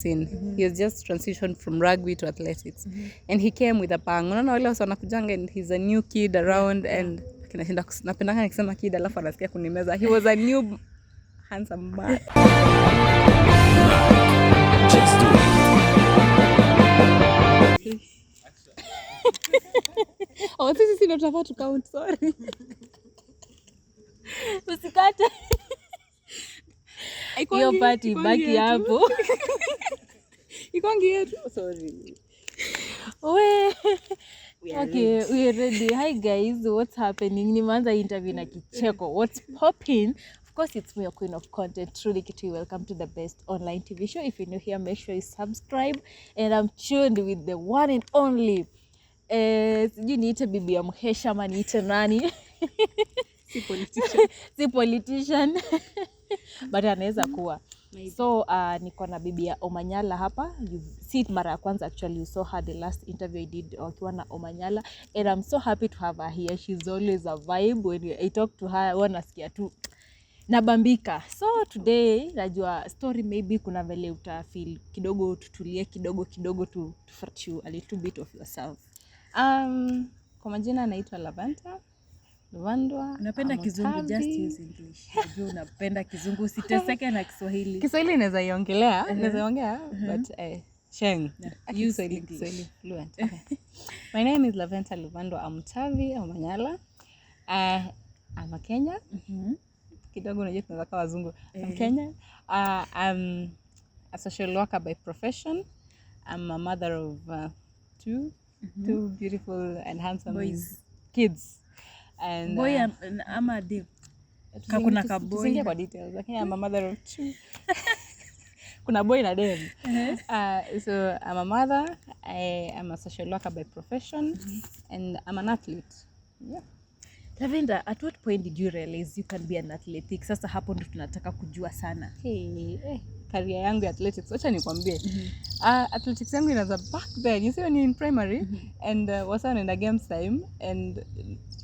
He has just transitioned from rugby to athletics. And he came with a bang. Unaona wale wasa wanakujanga and he's a new kid around and kinashinda napendanga nikisema kid alafu anasikia kunimeza. He was a new handsome man. Just do it. Oh, sisi ndio tunafaa tu count, sorry. Usikate. Hiyo party baki hapo. Ikongi yetu. Sorry. Okay, we are ready. Hi guys, what's happening? Nimeanza interview na kicheko. What's popping? Of course, it's me, your queen of content, Truly Kitui. Welcome to the best online TV show. If you're new here, make sure you subscribe. And I'm tuned with the one and only. Sijui niite bibi ya mhesha ama niite nani? Si politician. But anaweza kuwa. So niko na bibi ya Omanyala hapa. You see it mara ya kwanza, actually you saw her the last interview I did wakiwa na Omanyala, and I'm so happy to have her here. She's always a vibe. When I talk to her wanasikia tu nabambika. So today najua story maybe kuna vile uta feel kidogo, tutulie kidogo to fret you a little bit of yourself. Kwa majina naitwa Lavanta Luvandwa. Unapenda Kizungu? Just use English. Najua unapenda Kizungu, usiteseke na Kiswahili. Kiswahili naweza iongelea, but sheng. Use Kiswahili fluent. Okay. My name is Lavanta Luvandwa Amtavi Omanyala. I'm a Kenya. Kidogo unajua tunaweza kuwa wazungu. I'm Kenya. I'm a social worker by profession. I'm a mother of two beautiful and handsome kids. And boy ama dev. Kuna ka boy. Tusingia kwa details. Lakini I'm a mother of two. Kuna boy na dev. So I'm a mother. I am a social worker by profession. And I'm an athlete. Yeah. Lavenda, at what point did you realize you can be an athlete? Sasa hapo ndo tunataka kujua sana. Career yangu ya athletics, wacha nikwambie. Athletics yangu inaanza back then. You see when you're in primary and wasa wanaenda games time and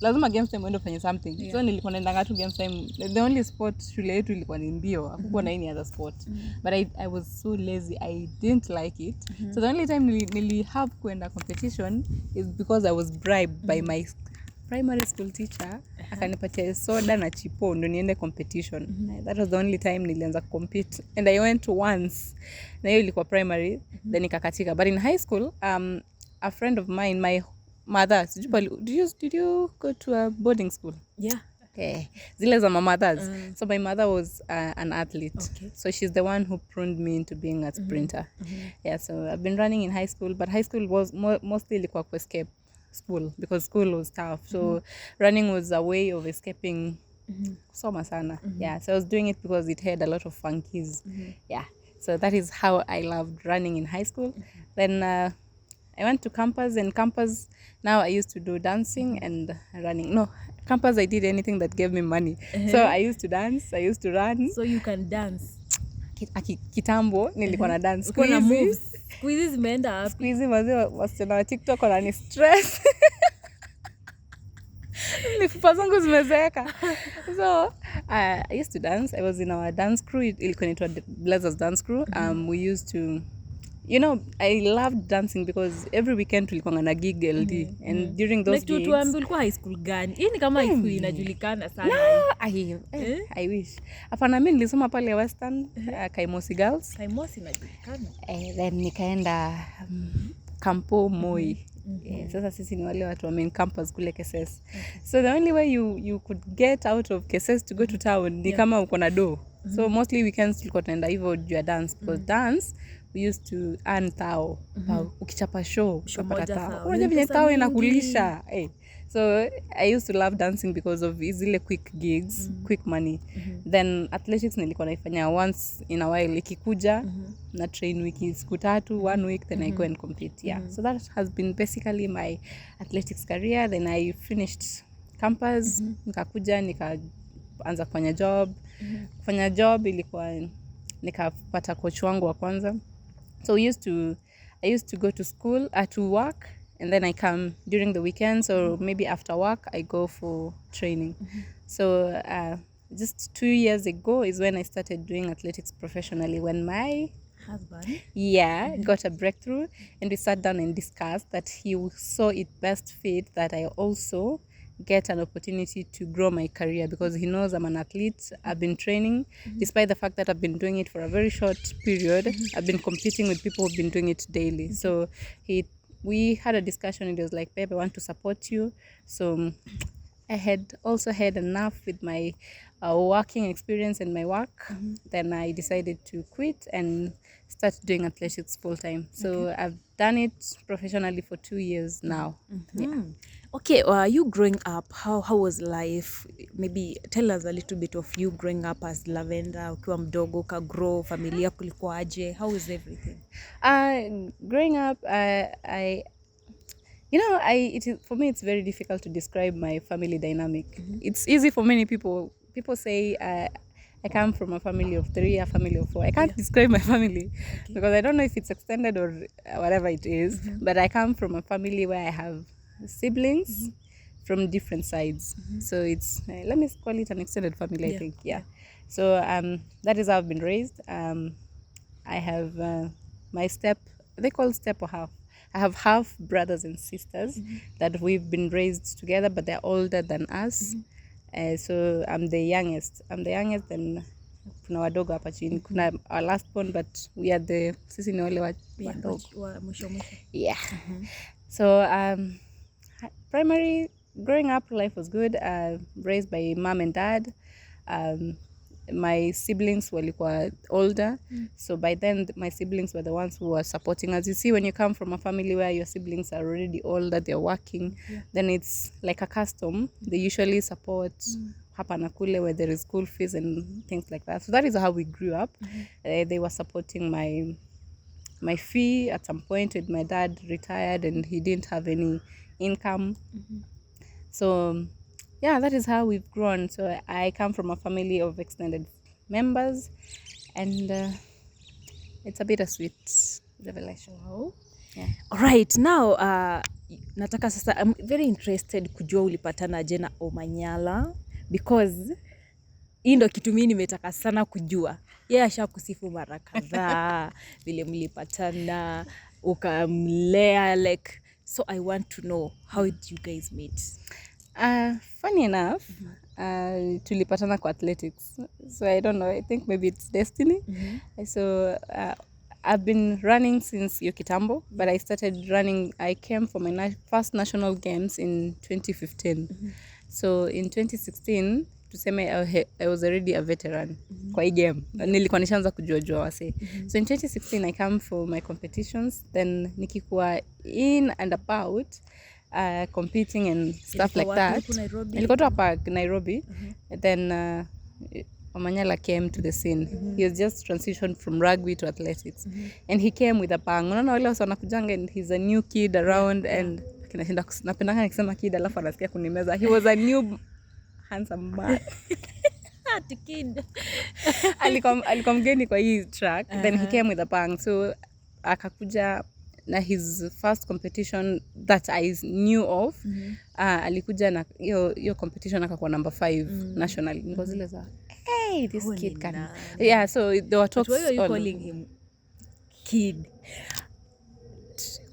lazima games time uende ufanye something. So nilikuwa naendanga tu games time. The only sport shule yetu ilikuwa ni mbio. Hakukuwa na any other sport. But I was so lazy. I didn't like it. So the only time nili have kuenda competition is because I was bribed by my primary school teacher. Akanipatia soda na chipo ndo niende competition. That was the only time nilianza compete, and I went once. Na hiyo ilikuwa primary, then nikakatika. But in high school, a friend of mine, my mother, did you go to a boarding school? Yeah. Okay. Zile za my mothers. So my mother was an athlete. Okay. So she's the one who pruned me into being a sprinter. Yeah, so I've been running in high school, but high school was mostly ilikuwa ku escape school because school was tough. So running was a way of escaping soma sana. Yeah, so I was doing it because it had a lot of funkies. Yeah, so that is how I loved running in high school. Then I went to campus, and campus now I used to do dancing and running. No, campus I did anything that gave me money. So I used to dance, I used to run. So you can dance. Kitambo nilikuwa na dance. Kuna moves. Squeeze zimeenda hapo. Squeeze wasichana wa TikTok wanani stress. Mifupa zangu zimezeeka. So I used to dance. I was in our dance crew. Ilikuwa inaitwa Blazers dance crew. We used to, you know, I loved dancing because every weekend tulikuwa na gig LD. And during those gigs, tuambie ulikuwa high school gani? Hii ni kama high school inajulikana sana. I wish. Hapana, mimi nilisoma pale Western, Kaimosi Girls. Kaimosi inajulikana. Then nikaenda Kampo Moi. Sasa sisi ni wale watu wa main campus kule Keses. So the only way you could get out of Keses to go to town ni kama uko na do. So mostly weekends tulikuwa tunaenda hivyo juu ya dance, because dance we used to earn tao. Ukichapa show ukapata tao. Unajua vile tao inakulisha. So I used to love dancing because of zile quick gigs, quick money. Then athletics nilikuwa naifanya once in a while, ikikuja na train wiki siku 3, 1 week, then I go and compete. Yeah. So that has been basically my athletics career. Then I finished campus, nikakuja nikaanza kufanya job. Kufanya job ilikuwa nikapata coach wangu wa kwanza. So I used to go to school, to work, and then I come during the weekends, or maybe after work I go for training. So just 2 years ago is when I started doing athletics professionally, when my husband got a breakthrough, and we sat down and discussed that he saw it best fit that I also get an opportunity to grow my career, because he knows I'm an athlete. I've been training, despite the fact that I've been doing it for a very short period. I've been competing with people who've been doing it daily. So we had a discussion, and he was like, babe, I want to support you. So I had also had enough with my working experience and my work. Then I decided to quit and start doing athletics full time. So I've done it professionally for 2 years now. Okay, you growing up, how was life? Maybe tell us a little bit of you growing up as Lavender, ukiwa mdogo, ukagrow, familia kulikuwa aje, how is everything? Growing up, for me, it's very difficult to describe my family dynamic. It's easy for many people. People say I come from a family of 3, a family of 4. I can't describe my family because I don't know if it's extended or whatever it is. But I come from a family where I have siblings from different sides. So it's, let me call it an extended family, I think. Yeah. So that is how I've been raised. I have they call step or half. I have half brothers and sisters that we've been raised together, but they're older than us. So I'm the youngest. And kuna wadogo hapa chini. Kuna our last born, but we are sisi ni wale wadogo. Yeah. So growing up, life was good. Raised by mom and dad. My siblings walikuwa older, so by then my siblings were the ones who were supporting us. You see, when you come from a family where your siblings are already older, they're working, then it's like a custom. They usually support hapa na kule where there is school fees and things like that. So that is how we grew up. They were supporting my fee at some point when my dad retired and he didn't have any income. So yeah, that is how we've grown. So I come from a family of extended members, and it's a bittersweet revelation. Wow. Yeah. All right, now nataka sasa, I'm very interested kujua ulipatana aje na Omanyala, because hii ndo kitu mimi nimetaka sana kujua. Yeye ashakusifu mara kadhaa vile mlipatana, ukamlea, like, so I want to know, how did you guys meet? Funny enough, tulipatana kwa athletics. So I don't know, I think maybe it's destiny. So I've been running since Yokitambo, but I came for my first national games in 2015. So in 2016, tuseme I was already a veteran kwa hii game. Nilikuwa nishaanza kujua wase. So in 2016, I come for my competitions, then nikikuwa in and about, competing and stuff like that. Nilikuwa tu hapa Nairobi. Then Omanyala came to the scene. He has just transitioned from rugby to athletics. And he came with a bang. Unaona wale wasa wanakujanga, and he's a new kid around, and napendanga nikisema kid alafu anasikia kunimeza. He was a new handsome man. Kid. Alikuwa mgeni kwa hii track. Then he came with a bang. So akakuja na his first competition that I knew of. Alikuja na hiyo competition akakuwa number 5 nationally. Niko zile za, hey, this kid can. Yeah, so there were talks. But why are you calling him kid?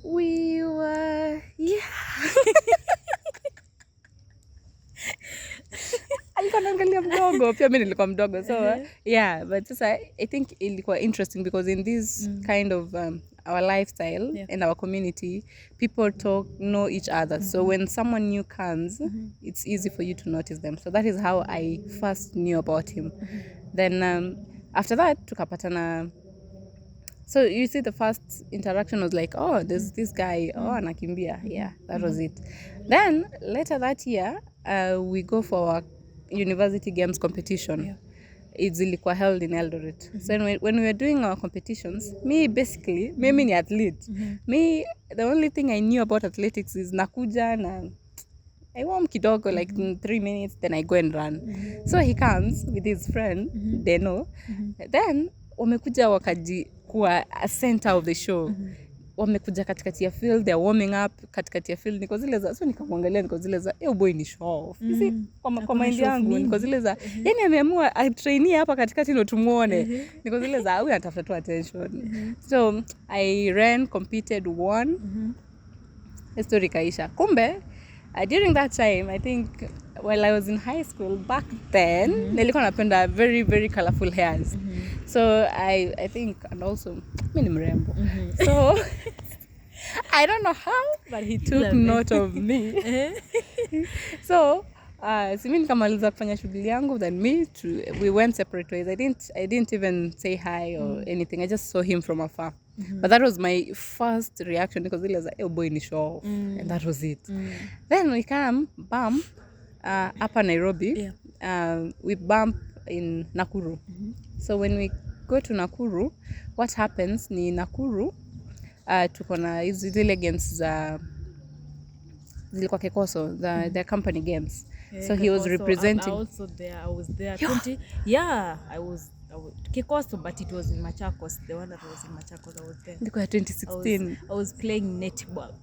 We were, yeah. Alikuwa anaangalia mdogo, pia mimi nilikuwa mdogo. So yeah, but sasa I think ilikuwa interesting because in this kind of our lifestyle and our community, people know each other. So when someone new comes, it's easy for you to notice them. So that is how I first knew about him. Then after that, tukapatana. So you see, the first interaction was like, oh, there's this guy, oh, anakimbia. Yeah, that was it. Then later that year, we go for our university games competition. Yeah. It's ilikuwa held in Eldoret. So when we were doing our competitions, mimi ni athlete. The only thing I knew about athletics is nakuja na I warm kidogo, like in 3 minutes, then I go and run. So he comes with his friend, Deno. Then wamekuja wakaji kuwa a center of the show. wamekuja katikati ya field, they're warming up katikati ya field, niko zile za, so nikamwangalia, niko zile za, boy ni show off. Kwa mind yangu niko zile za, yani ameamua trainee hapa katikati ndio tumuone. Niko zile za, huyu anatafuta tu attention. So I ran, competed, won. Story kaisha. Kumbe during that time, I think while I was in high school back then, nilikuwa napenda very very colorful hairs. So I think, and also mimi ni mrembo. So I don't know how, but he took note of me. So mimi nikamaliza kufanya shughuli yangu, then we went separate ways. I didn't even say hi or anything. I just saw him from afar. But that was my first reaction, because it was like, boy ni show off. And that was it. Then we come bump up in Nairobi. We bump in Nakuru. So when we go to Nakuru, what happens ni Nakuru tuko na zile games za zilikuwa Kekoso, the company games. So he was representing. I was there. 20. Yeah, I was Kekoso, but it was in Machakos. The one that was in Machakos, I was there. Ndiko 2016. I was playing netball.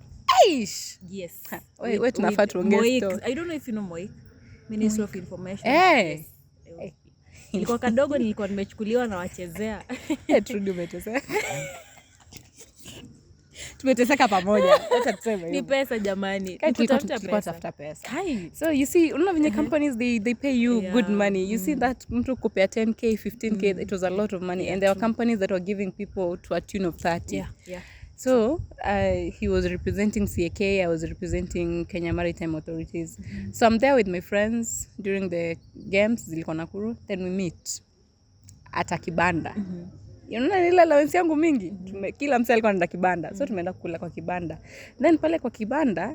Aish. Yes. Wait, tunafaa tuongee story. I don't know if you know Moik, Ministry of Information. Yes. Nilikuwa kadogo, nilikuwa nimechukuliwa na wachezea. Trudy umeteseka. Tumeteseka pamoja. Acha tuseme hivyo. Ni pesa jamani. Tafuta pesa. So you see, unaona venye companies they pay you good money. You see that mtu kupea 10k, 15k, it was a lot of money, and there were companies that were giving people to a tune of 30. Yeah. So he was representing CAK, I was representing Kenya Maritime Authorities. So I'm there with my friends during the games zilikuwa Nakuru. Then we meet at a kibanda. Unaona ile allowance yangu mingi, kila mtu alikuwa anaenda kibanda. So tumeenda kula kwa kibanda. Then pale kwa kibanda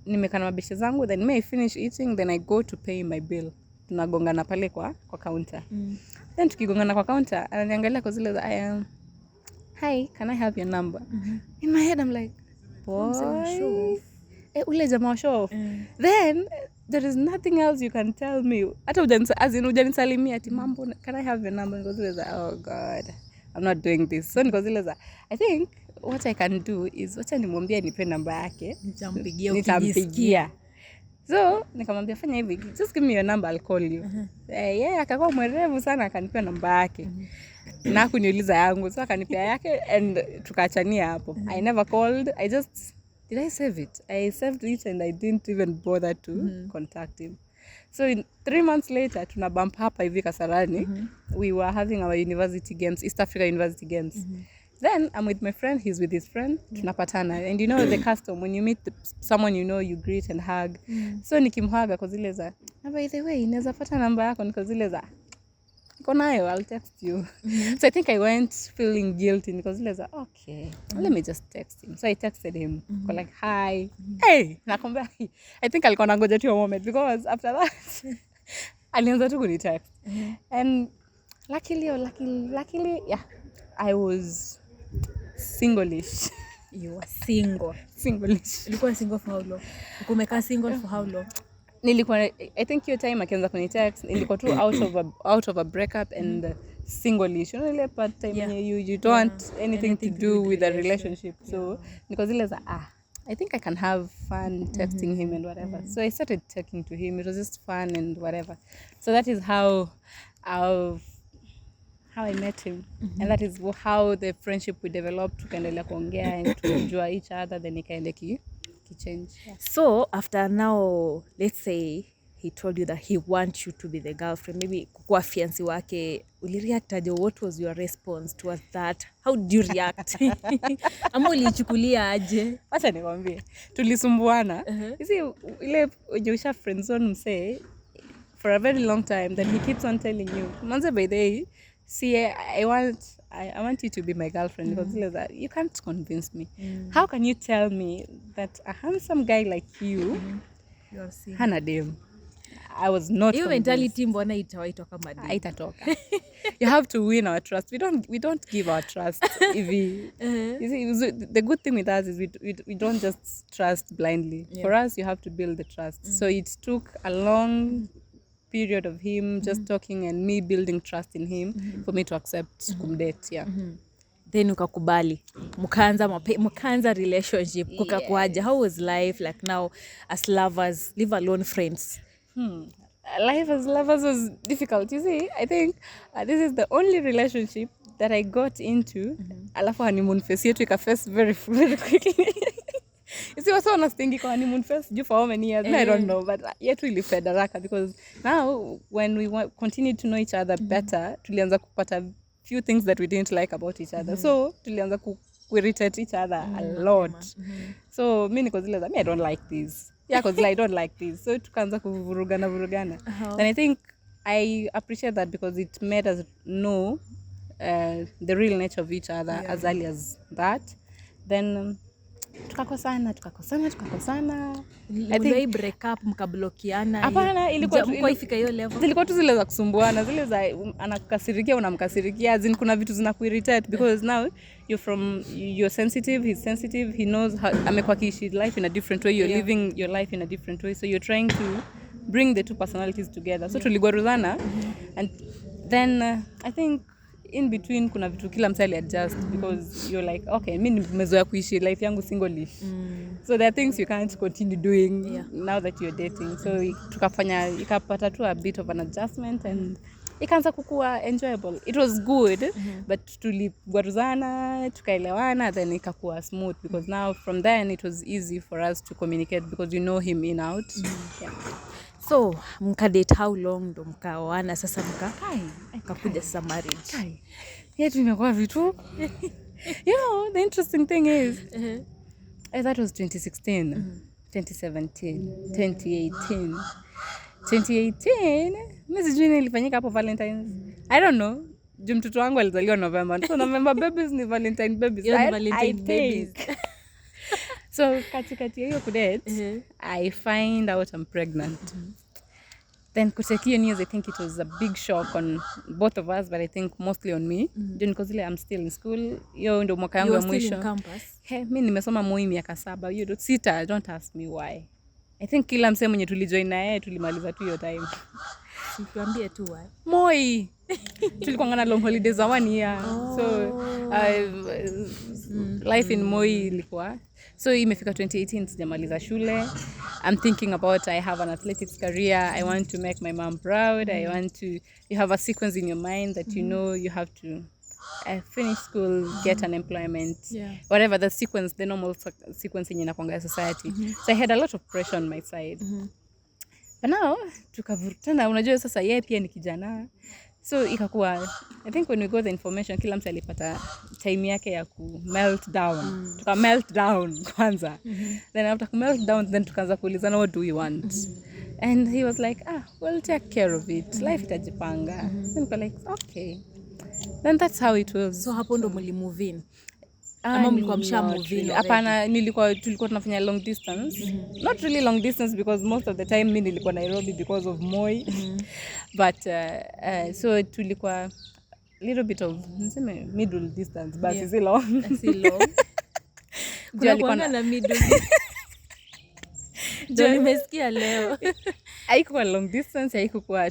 nimekaa na mabeshe zangu, then I finish eating, then I go to pay my bill. Tunagongana pale kwa counter. Then tukigongana kwa counter, ananiangalia kwa zile za hi, can I have your number? In my head I'm like, boy, ule jamaa show off. Then there is nothing else you can tell me. Hata ujanisalimia ati mambo, can I have your number? Niko zile za, oh god, I'm not doing this. So niko zile za, I think what I can do is, wacha nimwambie nipe namba yake, nitampigia. So nikamwambia fanya hivi, just give me your number, I'll call you. Akakuwa mwerevu sana, akanipea namba yake. Na kuniuliza yangu, so akanipea yake, and tukaachania hapo. I never called. Did I save it? I saved it, and I didn't even bother to contact him. So 3 months later, tuna bump hapa hivi Kasarani. We were having our university games, East Africa University Games. Then I'm with my friend, he's with his friend, tunapatana. And you know the custom, when you meet someone you know, you greet and hug. So nikimhaga kwa zile za, by the way, inaweza pata namba yako, niko zile za, konayo, I'll text you. So I think I went feeling guilty, because zile za, okay, let me just text him. So I texted him, like, hi. Hey, nakwambia, I think alikuwa nangoja tu a moment, because after that, alianza tu kuni text. And luckily, yeah, I was single-ish. You were single. Single-ish. Ulikuwa single for how long? Umekaa single for how long? Nilikuwa, I think your time akianza kuni text, nilikuwa tu out of a breakup and single-ish. You know, ile part time you don't want anything to do with a relationship. So niko zile za, I think I can have fun texting him and whatever. So I started talking to him. It was just fun and whatever. So that is how I met him. And that is how the friendship we developed. Tukaendelea kuongea and to enjoy each other. Then ikaenda change. So after now, let's say he told you that he wants you to be the girlfriend, maybe kukua fiancé wake, ulireact aje? What was your response towards that? How did you react? Ama ulichukulia aje? Acha nikwambie, tulisumbuana. You see, ile ujisha friend zone msee for a very long time, then he keeps on telling you, manze, by the way, see, I want you to be my girlfriend, because that you can't convince me. How can you tell me that a handsome guy like you hana dem? I was not. Hiyo mentality mbona itawaitoka kama dem? Haitatoka. You have to win our trust. We don't give our trust. You see, the good thing with us is we don't just trust blindly. For us, you have to build the trust. So it took a long period of him just talking and me building trust in him for me to accept kumdate. then ukakubali mkaanza relationship kukakuaje? How was life like now as lovers, leave alone friends? Life as lovers was difficult. You see, I think this is the only relationship that I got into. Alafu honeymoon phase yetu ikaface very quickly. You see, what's on stingy honeymoon phase for how many years? I don't know, but yetu ilifed haraka because now when we continued to know each other better, tulianza kupata few things that we didn't like about each other. So tulianza irritate each other a lot. So me niko zile I don't like this. Yeah, because I don't like this. So tukaanza kuvurugana. Then I think I appreciate that because it made us know the real nature of each other as early as that. Then tukakosana. I think break up mkablokiana. Hapana, ilikuwa ifika hiyo level. Zilikuwa tu zile za kusumbuana, zile za anakukasirikia unamkasirikia, kuna vitu zinakuirritate because now you're sensitive, he's sensitive, he knows how amekuwa kiishi life in a different way, you're living your life in a different way, so you're trying to bring the two personalities together. So tuligwaruzana and then I think in between kuna vitu kila msali adjust because you're like, okay, mimi nimezoea kuishi life yangu single so there are things you can't continue doing now that you're dating. So ikapata tu a bit of an adjustment and ikaanza kukua enjoyable. It was good, but tuligwaruzana, tukaelewana, then ikakuwa smooth because now from then it was easy for us to communicate because you know him in out. So mkadate how long ndo mkaoana sasa mkakuja sasa marriage? Yetu imekuwa vitu. You know, the interesting thing is that was 2016, 2017, 2018. 2018, mimi sijui nilifanyika hapo Valentine's. I don't know. Mtoto wangu alizaliwa November. So November babies ni Valentine babies. Valentine babies. So katikati ya hiyo kudate, I find out I'm pregnant. Then kutekio news, I think it was a big shock on both of us, but I think mostly on me. Because I'm still in school. Yo ndo mwaka yangu ya mwisho. You're still in campus? Mimi nimesoma Moi miaka 7. Sita, don't ask me why. I think kila msee mwenye tulijoin na yeye tulimaliza tu hiyo time. Tuambie tu why. Moi. Tulikuwa na long holidays za 1 year. So life in Moi ilikuwa. So imefika 2018 sijamaliza shule. I'm thinking about I have an athletics career. I want to make my mom proud. You have a sequence in your mind that you know you have to finish school, get an employment, whatever the sequence, the normal sequence in inakwanga society. So I had a lot of pressure on my side. But now tukavurutana, unajua sasa yeye pia ni kijana. So ikakuwa, I think when we got the information, kila mtu alipata time yake ya ku melt down. Tuka melt down kwanza. Then after ku melt down, then tukaanza kuulizana what do we want. And he was like, we'll take care of it. Life itajipanga. Then we like, okay. Then that's how it was. So hapo ndo mlimove in? Ama mlikuwa msha move in? Hapana, tulikuwa tunafanya long distance. Not really long distance because most of the time mimi nilikuwa Nairobi because of Moi. But so tulikuwa little bit of middle distance, but si long. Si long. Kuna na middle. Ndio nimesikia leo. Haikuwa long distance, haikuwa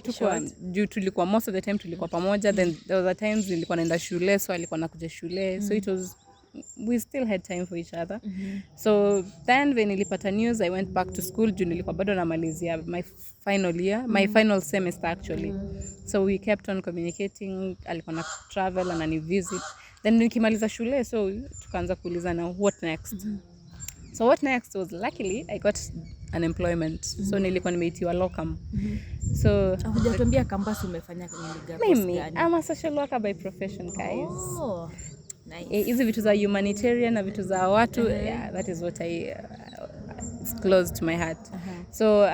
juu tulikuwa most of the time tulikuwa pamoja. Then there was a times nilikuwa naenda shule, so alikuwa nakuja shule. So it was, we still had time for each other. So then when nilipata news, I went back to school juu nilikuwa bado namalizia my final year, my final semester actually. So we kept on communicating, alikuwa na travel and ani visit. Then nikimaliza shule, so tukaanza kuulizana what next. So what next was, luckily I got an employment. So nilikuwa nimeitiwa locum. So hujatuambia campus umefanya nini mimi I'm a social worker by profession, guys. Oh, nice. Hizi vitu za humanitarian na vitu za watu, that is what it's close to my heart. So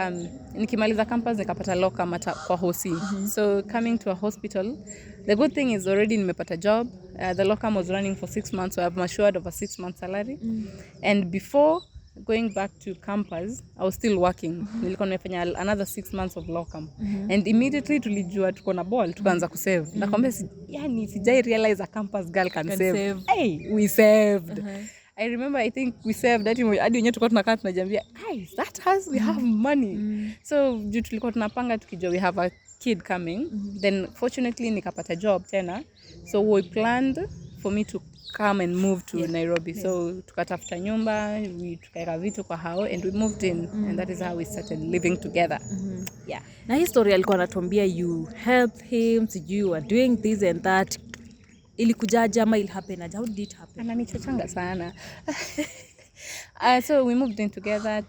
nikimaliza campus nikapata locum kwa hosi. So coming to a hospital, the good thing is already nimepata job. The locum was running for 6 months, so I'm assured of a 6-month salary. And before going back to campus, I was still working. Nilikuwa nimefanya another 6 months of locum. And immediately tulijua tuko na ball, tukaanza kusave. Nakwambia sijai realize a campus girl can save. Hey, we saved. I remember, I think we saved hadi wenyewe tulikuwa tunakaa tunajambia, "Hey, that has we have money." So juu tulikuwa tunapanga tukijua we have a kid coming. Then fortunately nikapata job tena. So we planned for me to come and move to Nairobi. So tukatafuta nyumba, tukaeka vitu kwa hao and we moved in and that is how we started living together. Yeah. Na hii story alikuwa anatuambia you helped him, you were doing this and that. Ilikujaje ama it happened? How did it happen? Ananichochanga sana. So we moved in together,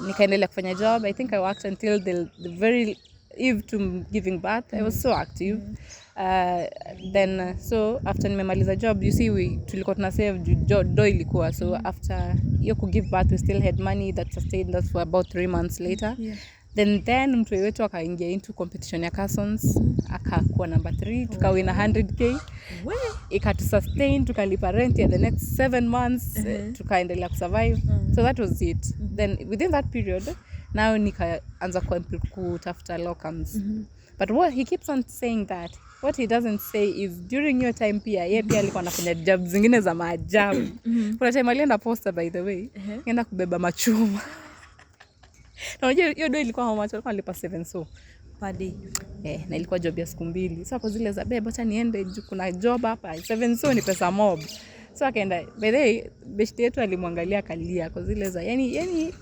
nikaendelea kufanya job. I think I worked until the very eve to giving birth. I was so active. Then so after nimemaliza job, you see tulikuwa tuna save do ilikuwa. So after you could give birth, we still had money that sustained us for about 3 months later. Then mtu wetu akaingia into competition ya Carsons, akakuwa number 3, tukawina 100k. Ikatusustain, tukalipa rent ya the next 7 months, tukaendelea kusurvive. So that was it. Then within that period, now nikaanza kutafuta locums. But what he keeps on saying that, what he doesn't say is during your time pia, yeye pia alikuwa anafanya job zingine za maajabu. Kuna time alienda Posta by the way, nenda kubeba machuma. Na unajua hiyo do ilikuwa how much? Alikuwa alipa 7 so Per day. Na ilikuwa job ya siku 2. So hapo zile za beba acha niende kuna job hapa 7 so ni pesa mob. So akaenda by the way beshte yetu alimwangalia kalia kwa zile za yani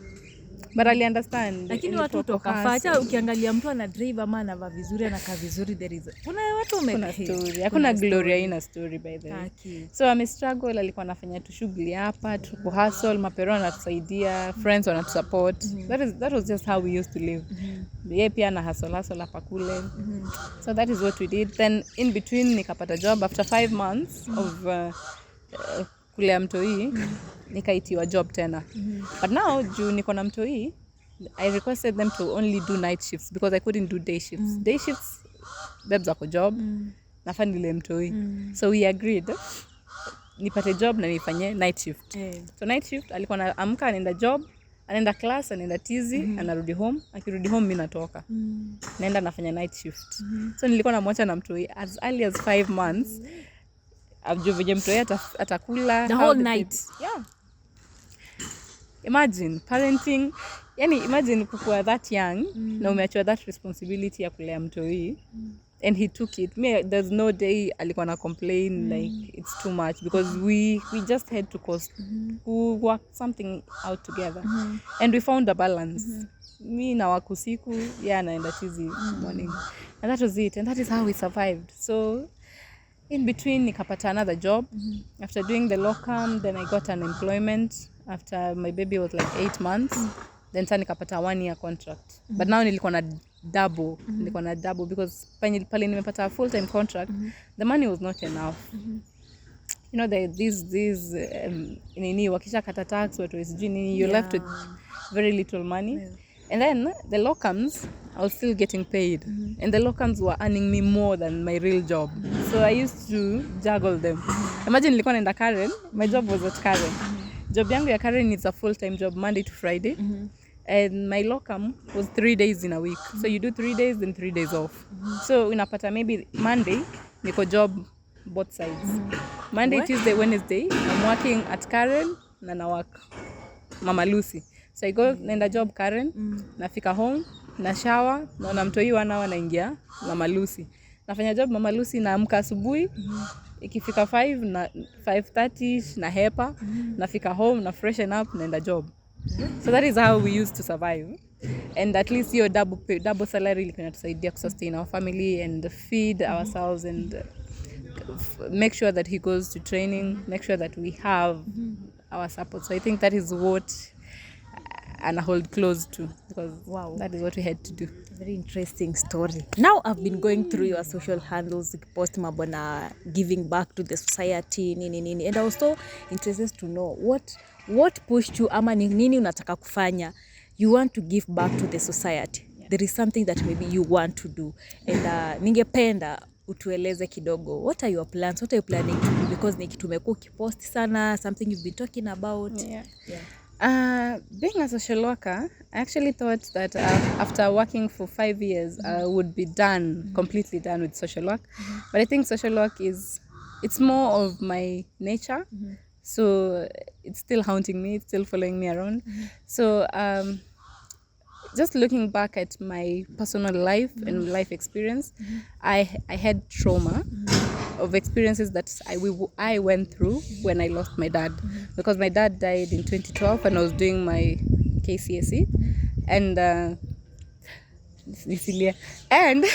but I understand. Lakini watu tokafacha ukiangalia mtu ana drive ama anavaa vizuri anakaa vizuri there is. Kuna watu kuna story. Hakuna Gloria ina story by the way. So ame struggle, alikuwa anafanya tu shughuli hapa, tuko hustle, mapero anatusaidia, friends wanatusupport. That was just how we used to live. Yeye pia na hustle hapa kule. So that is what we did. Then in between nikapata job after 5 months of kulea mtoi. Nikaitiwa job tena. But now juu niko na mtoi, I requested them to only do night shifts because I couldn't do day shifts. Day shifts babes wako job, nafaa nile mtoi. So we agreed nipate job na nifanye night shift. So night shift alikuwa anaamka anaenda job, anaenda class, anaenda tizi, anarudi home. Akirudi home mimi natoka. Naenda nafanya night shift. So nilikuwa namwacha na mtoi as early as 5 months. Ajue venye mtoi atakula the whole night. Yeah. Imagine parenting, yani imagine kukua that young na umeachwa that responsibility ya kulea mtoi and he took it. There's no day alikuwa na complain like it's too much because we just had to work something out together and we found a balance. Me na wakusiku, naenda tizi morning. And that was it and that is how we survived. So in between nikapata another job. After doing the locum, then I got an employment after my baby was like 8 months. Then nikapata 1-year contract. But now nilikuwa na double. Nilikuwa na double because pale nimepata a full-time contract, the money was not enough. You know, these wakisha kata tax, you're left with very little money. And then the locums, I was still getting paid. And the locums were earning me more than my real job. So I used to juggle them. Imagine nilikuwa naenda Karen, my job was at Karen. Job yangu ya Karen is a full-time job, Monday to Friday. And my locum was 3 days in a week. So you do 3 days, then 3 days off. So unapata maybe Monday, niko job both sides. Monday, Tuesday, Wednesday, I'm working at Karen na work Mama Lucy. So I go naenda job Karen, nafika home, na shower, naona mtoi wanawa naingia Mama Lucy. Nafanya job Mama Lucy naamka asubuhi, ikifika 5 na 5:30 na hepa, nafika home na freshen up naenda job. So that is how we used to survive. And at least your double salary ilikuwa inatusaidia kusustain our family and feed ourselves and make sure that he goes to training, make sure that we have our support. So I think that is what and I hold close to because that is what we had to do. Very interesting story. Now I've been going through your social handles, post mabona giving back to the society nini, and I was so interested to know what pushed you ama nini unataka kufanya. You want to give back to the society. There is something that maybe you want to do, and ningependa utueleze kidogo, what are your plans, what are you planning to do, because ni kitu umekuwa ukipost sana, something you've been talking about. Being a social worker, I actually thought that after working for 5 years, I would be completely done with social work. But I think social work it's more of my nature. So it's still haunting me, it's still following me around. So just looking back at my personal life and life experience, I had trauma of experiences that I went through when I lost my dad. Because my dad died in 2012 when I was doing my KCSE. And and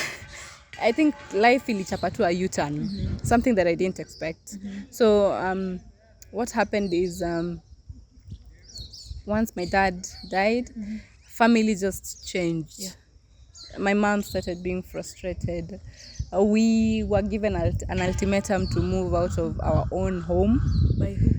I think life ilichapa tu a U-turn, something that I didn't expect. So what happened is once my dad died, family just changed. My mom started being frustrated. We were given an ultimatum to move out of our own home. By who?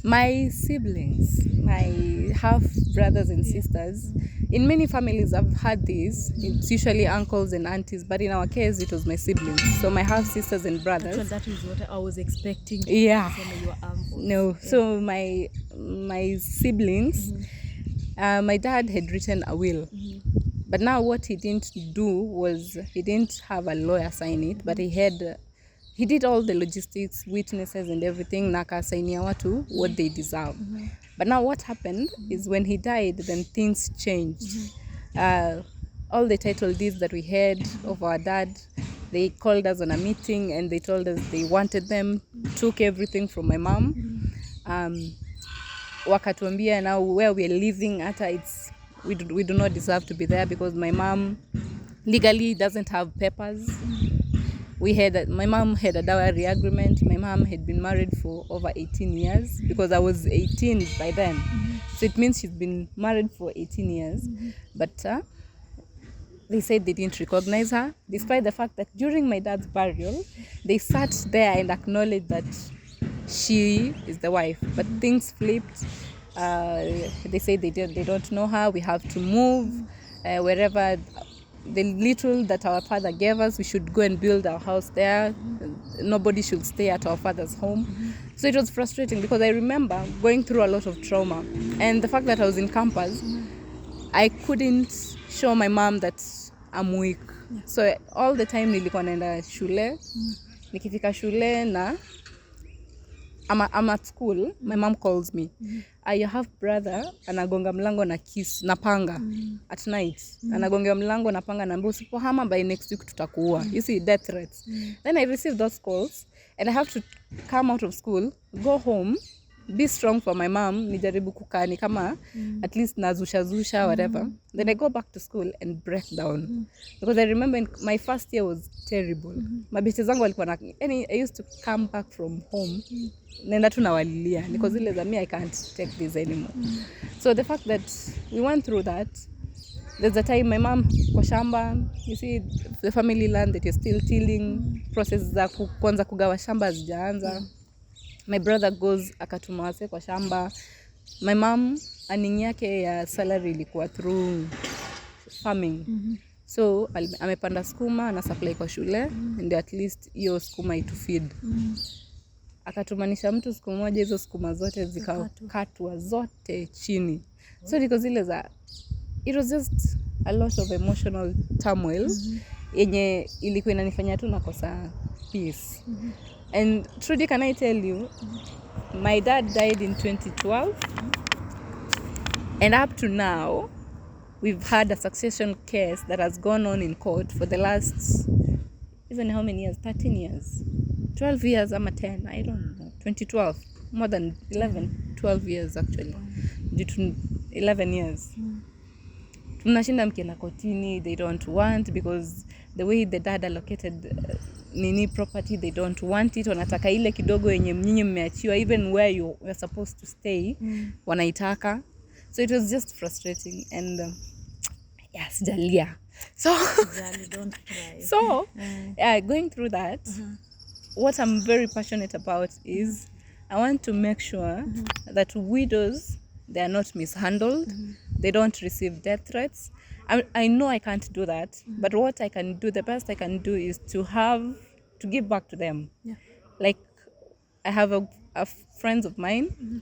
My siblings, my half brothers and sisters. In many families I've had this. It's usually uncles and aunties, but in our case it was my siblings. So my half sisters and brothers. Actually, that is what I was expecting. Yeah. From your uncles. No. Yeah. So my siblings, my dad had written a will. But now what he didn't do was he didn't have a lawyer sign it, but he did all the logistics, witnesses and everything, na akasainia watu what they deserve. But now what happened is when he died, then things changed. All the title deeds that we had of our dad, they called us on a meeting and they told us they wanted them, took everything from my mom. Wakatuambia now where we're living, we do not deserve to be there because my mom legally doesn't have papers. My mom had a dowry agreement. My mom had been married for over 18 years because I was 18 by then. So it means she's been married for 18 years. But they said they didn't recognize her, despite the fact that during my dad's burial, they sat there and acknowledged that she is the wife. But things flipped. They say they don't know her. We have to move wherever the little that our father gave us. We should go and build our house there. Nobody should stay at our father's home. So it was frustrating because I remember going through a lot of trauma, and the fact that I was in campus, I couldn't show my mom that I'm weak. So all the time nilikuwa naenda shule. Nikifika shule na I'm at school, my mom calls me. I have brother anagonga mlango na kisu na panga at night. Anagonga mlango na panga na mbu usipohama by next week tutakuua. You see, death threats. Then I received those calls and I have to come out of school, go home, be strong for my mom, nijaribu kukaa ni kama at least nazusha whatever. Then I go back to school and break down. Because I remember my first year was terrible. Mabeste zangu walikuwa na I used to come back from home. Nenda tu nawalilia because zile za me I can't take this anymore. So the fact that we went through that, there's a time my mom kwa shamba, you see the family land that you're still tilling, process za kwanza kugawa shamba zijaanza. My brother goes akatuma wase kwa shamba. My mom earning yake ya salary ilikuwa through farming. So amepanda skuma na supply kwa shule and at least hiyo skuma itu feed. Akatumanisha mtu siku moja hizo skuma zote zikakatwa zote chini. So because it was just a lot of emotional turmoil yenye ilikuwa inanifanya tu nakosa peace. And Trudy, can I tell you, my dad died in 2012 and up to now we've had a succession case that has gone on in court for the last even how many years? 13 years, 12 years, I'm a 10, I don't know, 2012, more than 12 years actually, due to 11 years. Tunashinda mkienda kotini, they don't want because the way the dad allocated nini property, they don't want it. Wanataka ile kidogo yenye mnyinyi mmeachiwa, even where you're supposed to stay, wanaitaka. So it was just frustrating and yes, Dalia. So don't cry. So going through that, what I'm very passionate about is I want to make sure that widows, they are not mishandled. They don't receive death threats. I know I can't do that, but what I can do, the best I can do is to give back to them. Like I have a friend of mine,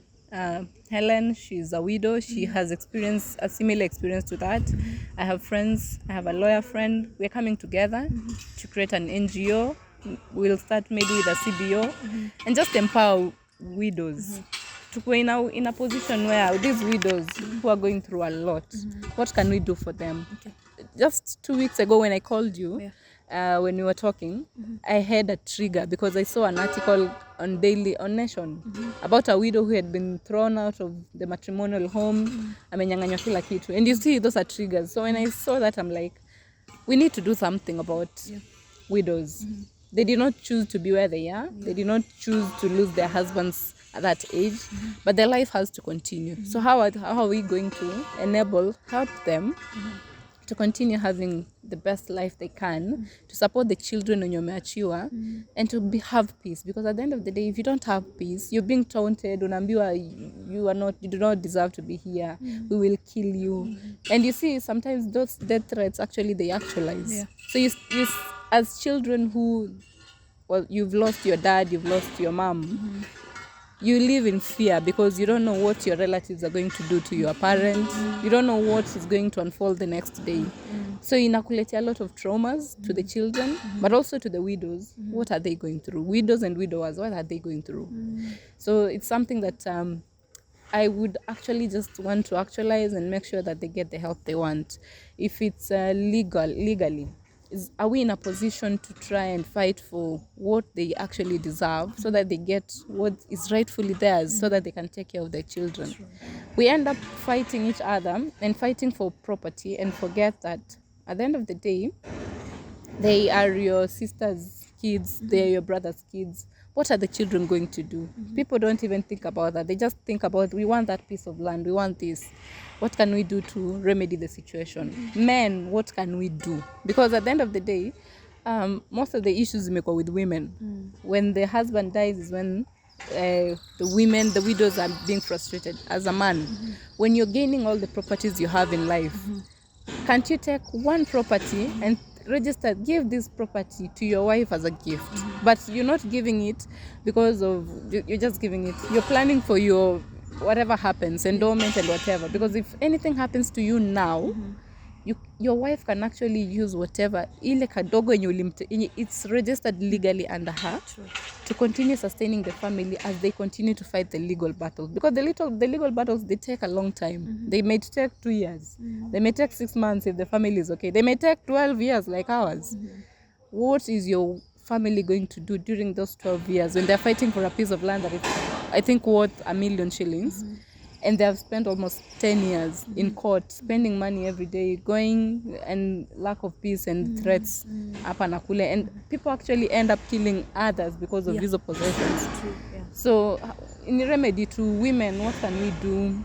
Helen, she's a widow. She has experienced a similar experience to that. I have friends, I have a lawyer friend. We're coming together to create an NGO. We'll start maybe with a CBO and just empower widows. To go in a position where these widows who are going through a lot, what can we do for them? Just 2 weeks ago when I called you, when we were talking, I had a trigger because I saw an article on Nation about a widow who had been thrown out of the matrimonial home. Amenyang'anywa kila kitu. And you see, those are triggers. So when I saw that, I'm like, we need to do something about widows. They did not choose to be where they are. They did not choose to lose their husbands at that age, but their life has to continue. So how are we going to help them to continue having the best life they can, to support the children when you're mature, and to have peace? Because at the end of the day, if you don't have peace, you're being taunted, unaambiwa you do not deserve to be here, we will kill you. And you see, sometimes those death threats actually, they actualize. So you as children who, well, you've lost your dad, you've lost your mom, you live in fear because you don't know what your relatives are going to do to your parents. You don't know what is going to unfold the next day. So inakuletea a lot of traumas to the children, but also to the widows. What are they going through? Widows and widowers, what are they going through? So it's something that I would actually just want to actualize and make sure that they get the help they want. If it's legally, are we in a position to try and fight for what they actually deserve so that they get what is rightfully theirs, so that they can take care of their children? We end up fighting each other and fighting for property and forget that at the end of the day, they are your sister's kids, they are your brother's kids. What are the children going to do? People don't even think about that. They just think about, we want that piece of land, we want this. What can we do to remedy the situation? Men, what can we do? Because at the end of the day, most of the issues make with women. When the husband dies is when the widows are being frustrated. As a man, when you're gaining all the properties you have in life, can't you take one property and give this property to your wife as a gift? But you're not giving it because you're just giving it. You're planning for your whatever happens, endowment and whatever. Because if anything happens to you now, your wife can actually use whatever ile kadogo yenye it's registered legally under her to continue sustaining the family as they continue to fight the legal battles. Because the legal battles, they take a long time. They may take 2 years. They may take 6 months if the family is okay. They may take 12 years like ours. What is your family going to do during those 12 years when they're fighting for a piece of land that is, I think, worth $1 million shillings? And they have spent almost 10 years in court, spending money every day, going, and lack of peace and threats hapa na kule. And people actually end up killing others because of these possessions. So in remedy to women, what can we do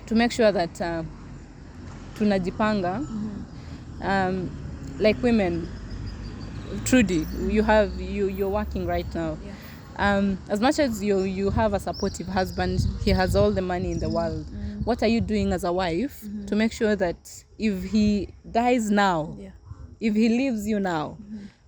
to make sure that tunajipanga? Like women, Trudy, you're working right now. As much as you have a supportive husband, he has all the money in the world. What are you doing as a wife to make sure that if he dies now, if he leaves you now,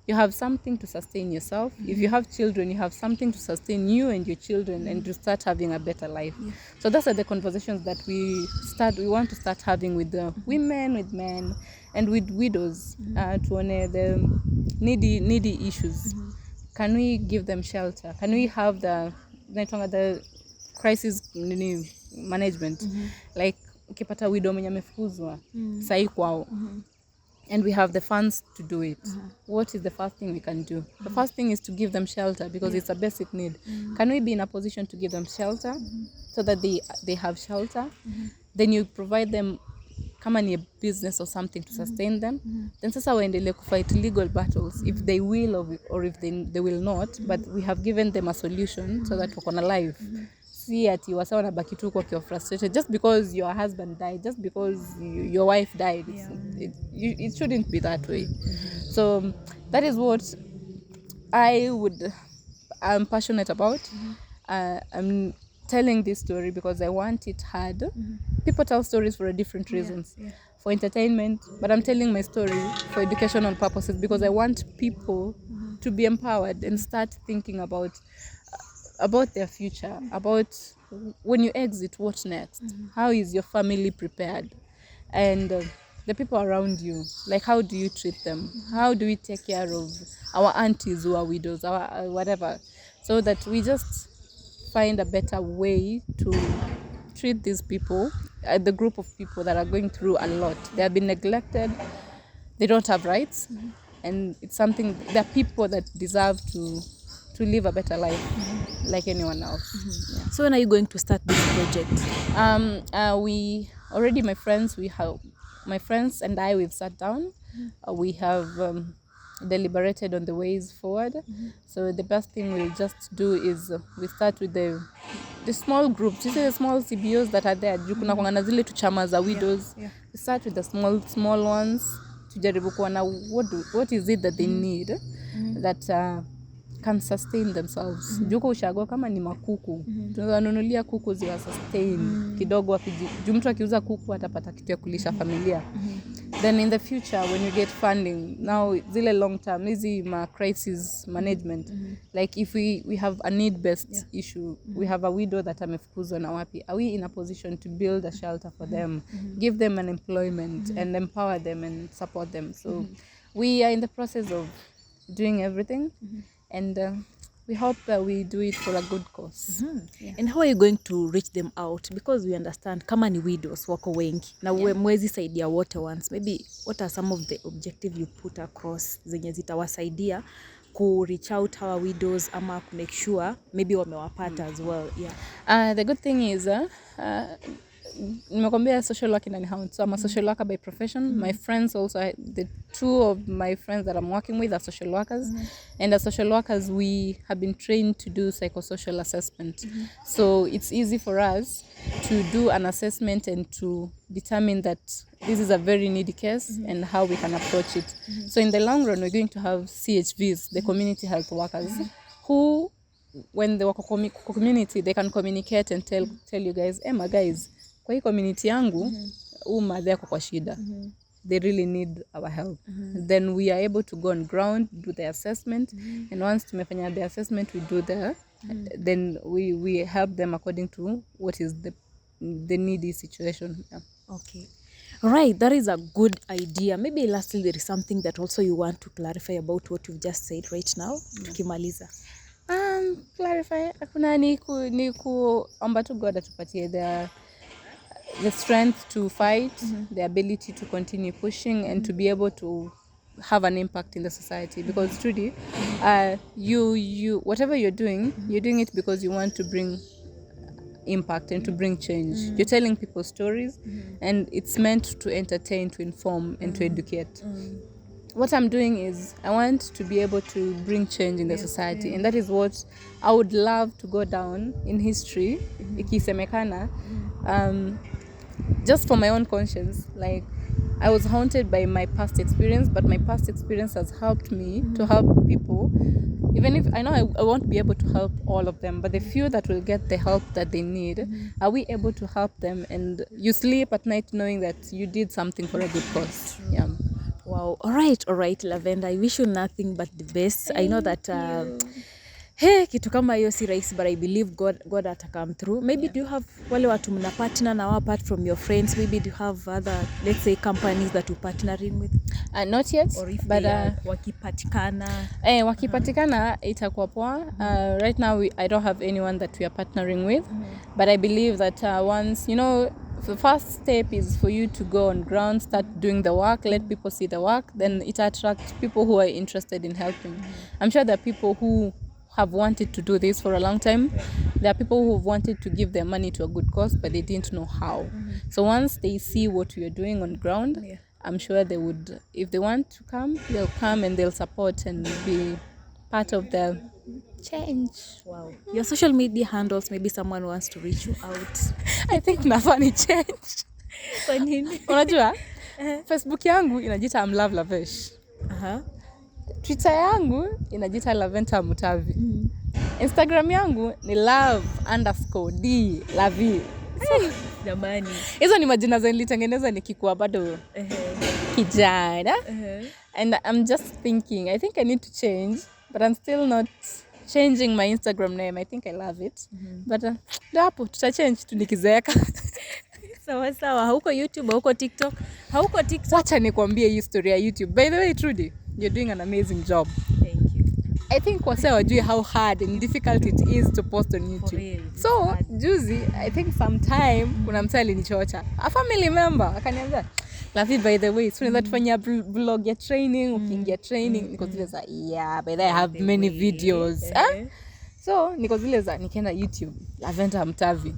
you have something to sustain yourself? If you have children, you have something to sustain you and your children, and to start having a better life. So those are the conversations that we want to start having with the women, with men, and with widows, to honor the needy issues. Can we give them shelter? Can we have the crisis management? Like, ukipata widow mwenye amefukuzwa sahi kwao, and we have the funds to do it. What is the first thing we can do? The first thing is to give them shelter, because it's a basic need. Can we be in a position to give them shelter so that they have shelter? Then you provide them kama ni a business or something to sustain them. Then sasa waendelee kufight legal battles if they will or if they will not, but we have given them a solution so that wako na life. See ati wasa wanabaki tu kwa frustrated just because your husband died, just because your wife died. It shouldn't be that way. So that is what I'm passionate about. I'm telling this story because I want it heard. People tell stories for different reasons. For entertainment, but I'm telling my story for educational purposes, because I want people to be empowered and start thinking about their future, about when you exit, what next? How is your family prepared? And the people around you, like, how do you treat them? How do we take care of our aunties who are widows, our whatever, so that we just find a better way to treat these people, the group of people that are going through a lot. They have been neglected. They don't have rights. and it's something, there are people that deserve to live a better life like anyone else. Yeah. So when are you going to start this project? We already, my friends and I, we've sat down. We have deliberated on the ways forward. So the best thing we'll just do is we start with the small groups. You see the small CBOs that are there. Kuna kwanga zile tu chama za widows. Yeah. We start with the small ones. Tujaribu kuona what is it that they need that can sustain themselves. Juko ushago kama ni makuku. Tunanunulia kuku ziwa sustain. Kidogo mtu akiuza kuku atapata kitu ya kulisha familia. Then in the future when you get funding, now zile long term, easy crisis management. Like if we have a need-based issue, we have a widow that amefukuzwa na wapi. Are we in a position to build a shelter for them, give them an employment and empower them and support them? So we are in the process of doing everything. And we hope that we do it for a good cause. Yeah. And how are you going to reach them out? Because we understand kama ni widows wako wengi na mwezi saidia wote once. Maybe what are some of the objectives you put across zenye zitawasaidia ku reach out hawa widows ama ku make sure maybe wamewapata as well? Yeah. The good thing is nimekwambia social work inanihound, so I'm a social worker by profession. My friends also, the two of my friends that I'm working with are social workers, and as social workers we have been trained to do psychosocial assessment. So it's easy for us to do an assessment and to determine that this is a very needy case and how we can approach it. So in the long run we're going to have CHVs, the community health workers, who when they work community they can communicate and tell you guys, guys, kwa hii community yangu madhe yako kwa shida, they really need our help. Then we are able to go on ground, do the assessment, and once tumefanya the assessment we do then we help them according to what is the needy situation. Okay. Right, that is a good idea. Maybe lastly there is something that also you want to clarify about what you've just said right now. Tukimaliza. Clarify, hakuna ni kuomba tu God atupatie the strength to fight, the ability to continue pushing and to be able to have an impact in the society, because truly you whatever you're doing it because you want to bring impact and to bring change. You're telling people stories and it's meant to entertain, to inform and to educate. What I'm doing is I want to be able to bring change in the society, and that is what I would love to go down in history, ikisemekana, just for my own conscience. Like, I was haunted by my past experience, but my past experience has helped me to help people. Even if I know I won't be able to help all of them, but the few that will get the help that they need, are we able to help them? And you sleep at night knowing that you did something for a good cause. Yeah. Wow. All right, Lavender. I wish you nothing but the best. I know that hey, kitu kama hiyo si rahisi, but I believe God ata come through. Maybe do you have wale watu mna partner na apart from your friends? Maybe do you have other, let's say, companies that you partnering with? Not yet, or if but wakipatikana wakipatikana itakuwa poa. Right now I don't have anyone that we are partnering with, but I believe that once, the first step is for you to go on ground, start doing the work, let people see the work, then it attracts people who are interested in helping. I'm sure there are people who have wanted to do this for a long time. There are people who have wanted to give their money to a good cause, but they didn't know how. So once they see what we are doing on ground, I'm sure they would, if they want to come, they'll come and they'll support and be part of the change. Wow. Your social media handles, maybe someone wants to reach you out. I think nafani change. Kwa nini? Unajua, Facebook yangu inajita I'm Love Lavesh. Twitter yangu inajita Laventa Mutavi. Instagram yangu ni love_d lavi. Jamani. Hizo ni majina za nilitengeneza nikikuwa bado kijana. And I'm just thinking, I think I need to change, but I'm still not changing my Instagram name. I think I love it. But hapo tutachange tu nikizeeka. Sawa. Hauko YouTube, hauko TikTok. Wacha nikwambie hii story ya YouTube. By the way, Trudy, you're doing an amazing job. Thank you. I think wase wajui how hard and difficult it is to post on YouTube. So, juzi, I think sometime kuna mtu alinichocha. A family member akaniambia, Lafi by the way, so unaweza tufanya vlog ya training, ukiingia training, niko zile za by the way I have many videos. So niko zile za nikaenda YouTube, Lavenda Mtavi.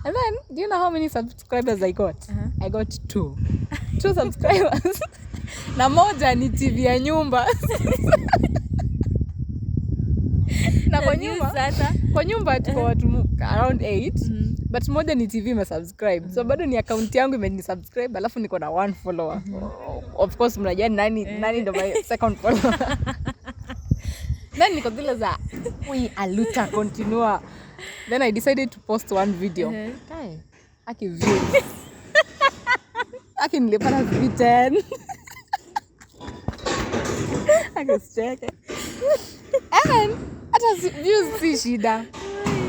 And then, do you know how many subscribers I got? I got 2 subscribers. Na moja ni TV ya nyumba. Na kwa nyumba tuko watu around 8, but moja ni TV imesubscribe. So bado ni account yangu imenisubscribe, alafu niko na 1 follower. Of course mnajua nani ndo my second follower. Then niko zile za aluta continua. Then I decided to post one video. Aki views. Aki nilipata 10. Aki strike. And hata views si shida.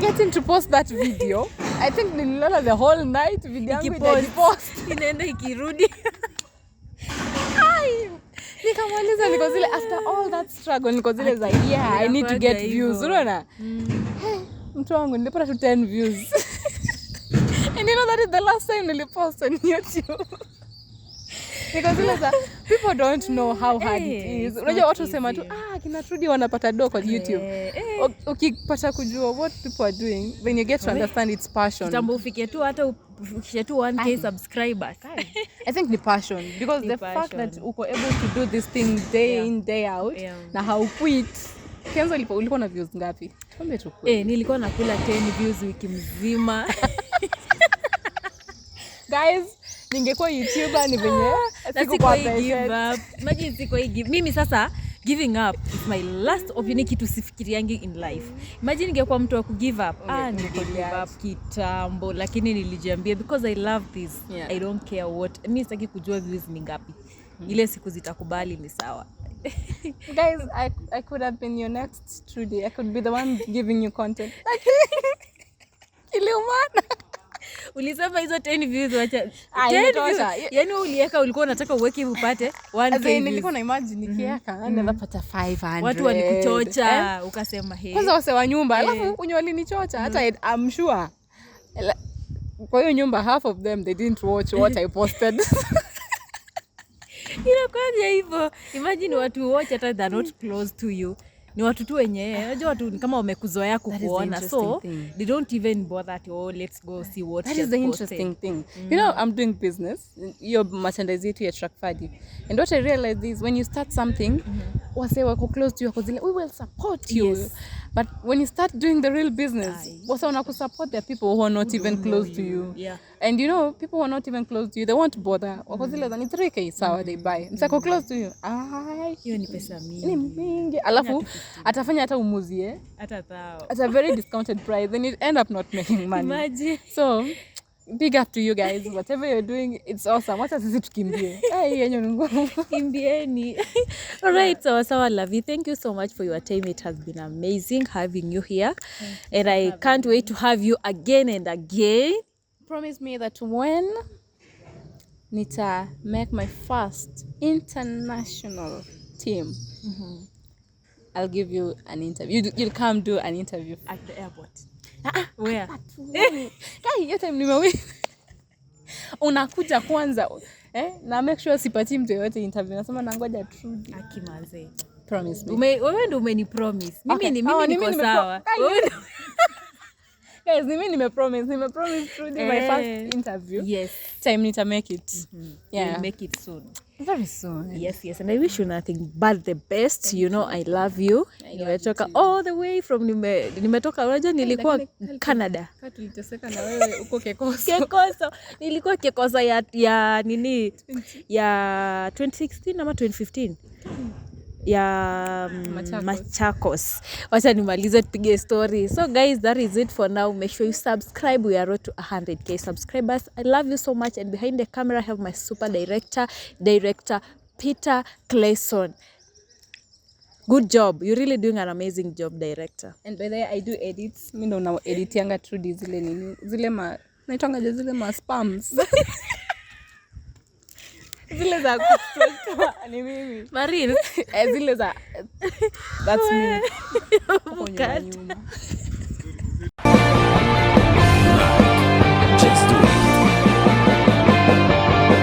Getting to post that video. I think nililala the whole night video yangu ikipost. Inaenda ikirudi. Nikamaliza niko zile after all that struggle niko zile za I need to get views. Unaona? Mtu wangu nilipata 10 views. And you know that is the last time nilipost on YouTube. Because people don't know how hard it is. Unajua watu sema tu kina Trudy wanapata do kwa YouTube. Ukipata kujua what people are doing, when you get to understand its passion. Kitambo ufike tu hata ufikishe tu 1k subscribers. I think the passion because the fact that uko able to do this thing day in day out na how quit. Kianza ulikuwa na views ngapi? Tuombe tu kweli. Nilikuwa nakula 10 views wiki mzima. Guys, ningekuwa YouTuber ni venye sikuwa give up. Imagine sikuwa give. Mimi sasa giving up is my last opportunity to sifikiriangi in life. Imagine ningekuwa mtu wa ku give up. Give up kitambo, lakini nilijiambia because I love this. I don't care what. Mimi sitaki kujua views ni ngapi. Ile siku zitakubali ni sawa. Guys, I could have been your next Trudy. I could be the one giving you content. Iliumana. Ulisema hizo 10 views wacha. 10 views. Yaani uliweka ulikuwa unataka uweke upate 1k views. Nilikuwa na imagine nikiweka anaweza pata 500. Watu walikuchocha ukasema kwanza wase wa nyumba alafu unyo walinichocha hata I'm sure. Kwa hiyo nyumba half of them they didn't watch what I posted. Inakuwa hivyo. Imagine watu watch hata they're not close to you. Ni watu tu wenyewe. Unajua watu ni kama wamekuzoea kukuona. So they don't even bother to let's go see what that is the interesting thing. You know, I'm doing business. Your merchandise to attract value. And what I realized is when you start something, wase wako close to youkozile, we will support you. Yes. But when you start doing the real business, wase wanakusupport there are people who are not even close to you. Yeah. And you know, people who are not even close to you, they won't bother. Wakozile zani 3k sawa they buy. Msako close to you. Hiyo ni pesa mingi. Ni mingi. Alafu atafanya hata umuzie hata thao at a very discounted price, then you end up not making money. Imagine. So big up to you guys, whatever you're doing, it's awesome. Wacha sisi tukimbie. Yenye ngumu. Kimbieni. All right, so Lavi, thank you so much for your time. It has been amazing having you here. And I can't wait to have you again and again. Promise me that when nita make my first international team, I'll give you an interview. You'll come do an interview at the airport. Where? Hiyo time nimewin. Unakuja kwanza. Na make sure sipati mtu yote interview. Nasema nangoja Trudy. Akimaze. Promise me. Wewe ndio umenipromise. Mimi niko sawa. Guys, nimepromise Trudy my first interview. Yes. Time nita make it. Yeah. We'll make it soon. Very soon. Yes. And I wish you nothing but the best. You know, I love you. Nimetoka all the way from nimetoka unajua nilikuwa Canada. Tuliteseka na wewe uko Kekoso. Nilikuwa Kekoso ya nini? Ya 2016 ama 2015. Ya Machakos. Wacha nimalize tupige story. So guys, that is it for now. Make sure you subscribe. We are road to 100k subscribers. I love you so much. And behind the camera I have my super director Peter Clayson. Good job. You're really doing an amazing job, director. And by the way, I do edits. Mimi ndo na edit yanga Trudy zile nini. Naitanga zile ma spams. Zile za kutoka ni mimi. Marine. Zile za that's me. Nyuma.